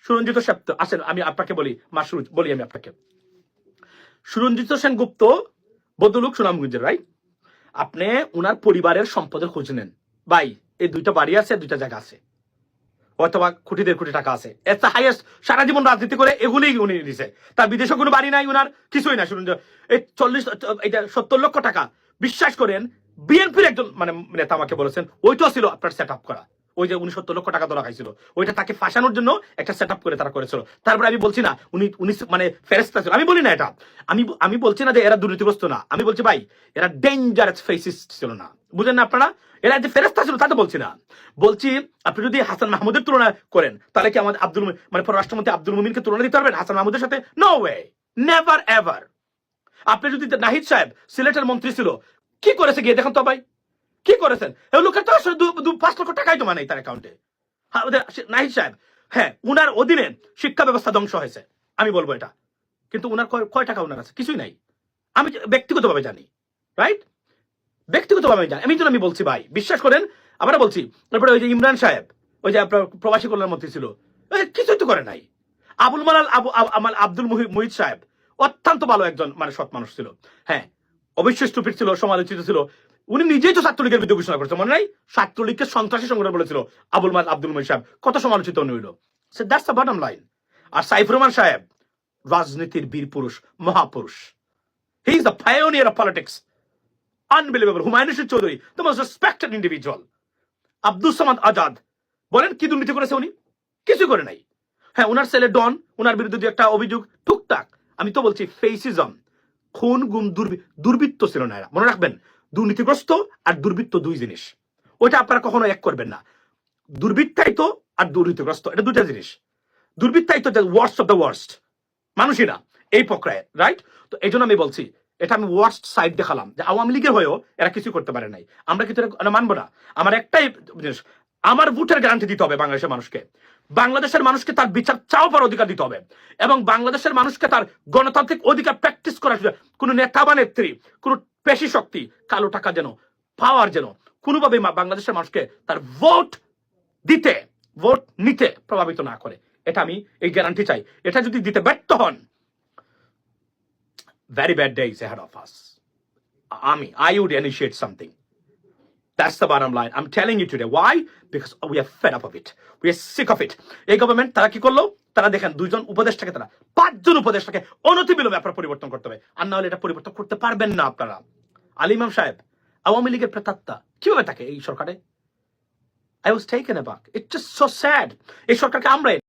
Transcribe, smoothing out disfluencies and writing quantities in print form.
সুরঞ্জিত সেপ্ত আসেন, আমি আপনাকে বলি বলি আমি আপনাকে। সুরঞ্জিত সেনগুপ্ত বদলুক সুনামগঞ্জের, রাইট? আপনি উনার পরিবারের সম্পদের খোঁজ নেন ভাই। এই দুইটা বাড়ি আছে, দুইটা জায়গা আছে, অথবা কোটি 1.5 কোটি টাকা আছে। এত হাইয়েস্ট সারা জীবন রাজনীতি করে এগুলোই উনি দিছে। তার বিদেশে কোনো বাড়ি নাই, উনার কিছুই না। শুনুন, এই 70 লক্ষ টাকা বিশ্বাস করেন বিএনপির একজন মানে নেতা আমাকে বলেছেন ওইটাও ছিল আপনার সেট আপ করা। ওই যে 70 লক্ষ টাকা ধরা খাইছিল, ওইটা তাকে ফাঁসানোর জন্য একটা সেট আপ করে তারা করেছিল। তারপরে আমি বলছি না উনি মানে ফেরেস্তা ছিল, আমি বলি না এটা। আমি বলছি না যে এরা দুর্নীতিগ্রস্ত না, আমি বলছি ভাই এরা ডেঞ্জারাস ফেসিস্ট ছিল না, বুঝেন না আপনারা? এরা যে ফেরেস্তা ছিল তা তো বলছি না। বলছি আপনি যদি হাসান মাহমুদের তুলনা করেন তাহলে কি আমাদের মানে পররাষ্ট্রমন্ত্রী আব্দুল মুমিনকে তুলনা দিতে পারবেন হাসান মাহমুদের সাথে? No way, never ever. আপনি যদি নাহিদ সাহেব সিলেটের মন্ত্রী ছিল, কি করেছে গিয়ে দেখেন তো ভাই, কি করেছেন? লোকের তো আসলে 5 লক্ষ টাকাই জমা নেই তার অ্যাকাউন্টে। নাহিদ সাহেব, হ্যাঁ উনার অধীনে শিক্ষা ব্যবস্থা ধ্বংস হয়েছে, আমি বলবো এটা। কিন্তু উনার কয় টাকা উনার আছে? কিছুই নাই। আমি ব্যক্তিগতভাবে জানি, রাইট? ব্যক্তিগতভাবে জানি, আমি বলছি ভাই বিশ্বাস করেন। আবার বলছি, তারপরে ওই যে ইমরান সাহেব, ওই যে আপনার প্রবাসী কল্যাণ মন্ত্রী ছিল, কিছুই তো করে নাই। আব্দুল মুহিত সাহেব অত্যন্ত ভালো একজন মানে সৎ মানুষ ছিল, হ্যাঁ অবশ্যই স্টুপিড ছিল, সমালোচিত ছিল। উনি নিজেই তো ছাত্রলীগের বিরুদ্ধে ঘোষণা করেছে, মনে নাই? ছাত্রলীগকে সন্ত্রাসী সংগঠন বলেছিল আব্দুল মুহিত সাহেব, কত সমালোচিত উনি হইল। That's the bottom line. আর সাইফুর রহমান সাহেব রাজনীতির বীর পুরুষ, মহাপুরুষ। He is the pioneer of politics. Unbelievable. Humayun Rashid Chowdhury, the most respected individual. Abdul Samad Azad, বলেন কি দুর্নীতি করেছে উনি? কিছু করে নাই। হ্যাঁ উনার ছেলে ডন, উনার বিরুদ্ধে দু একটা অভিযোগ টুকটাক। আমি তো বলছি ফেসিজম, খুন গুম দুর্বৃত্ত ছিল না এরা, মনে রাখবেন। দুর্নীতিগ্রস্ত আর দুর্বৃত্ত দুই জিনিস, ওইটা আপনারা কখনো এক করবেন না। দুর্বৃত্তায়িত আর দুর্নীতিগ্রস্ত এটা দুইটা জিনিস। দুর্বৃত্তায়িত ওয়ার্স্ট অফ দ্য ওয়ার্স্ট, মানুষই না এই প্রক্রিয়ায়, রাইট? তো এই জন্য আমি বলছি এটা আমি ওয়ার্স্ট সাইড দেখালাম যে আওয়ামী লীগের হয়েও এরা কিছু করতে পারে নাই। আমরা কিন্তু মানবো না। আমার একটাই জিনিস, আমার ভোটের গ্যারান্টি দিতে হবে বাংলাদেশের মানুষকে। বাংলাদেশের মানুষকে তার বিচার চাওয়ার অধিকার দিতে হবে, এবং বাংলাদেশের মানুষকে তার গণতান্ত্রিক অধিকার প্র্যাকটিস করার কোন নেতা বা নেত্রী, কোন পেশি শক্তি, কালো টাকা যেন পাওয়ার যেন কোনোভাবে বাংলাদেশের মানুষকে তার ভোট নিতে প্রভাবিত না করে। এটা আমি এই গ্যারান্টি চাই। এটা যদি দিতে ব্যর্থ হন, very bad days ahead of us. I would initiate something. That's the bottom line. I'm telling you today. Why? Because we are fed up of it. We are sick of it. এই government তারা কি করলো? তারা দেখেন 2 জন উপদেষ্টাকে, তারা 5 জন উপদেষ্টাকে অনতিবিলম্বে আপনারা পরিবর্তন করতে হবে। আর না হলে এটা পরিবর্তন করতে পারবেন না আপনারা। আলী ইমাম সাহেব আওয়ামী লীগের প্রেতাত্মা, কিভাবে থাকে এই সরকারে? I was taken aback. It's just so sad. এই সরকারকে আমরা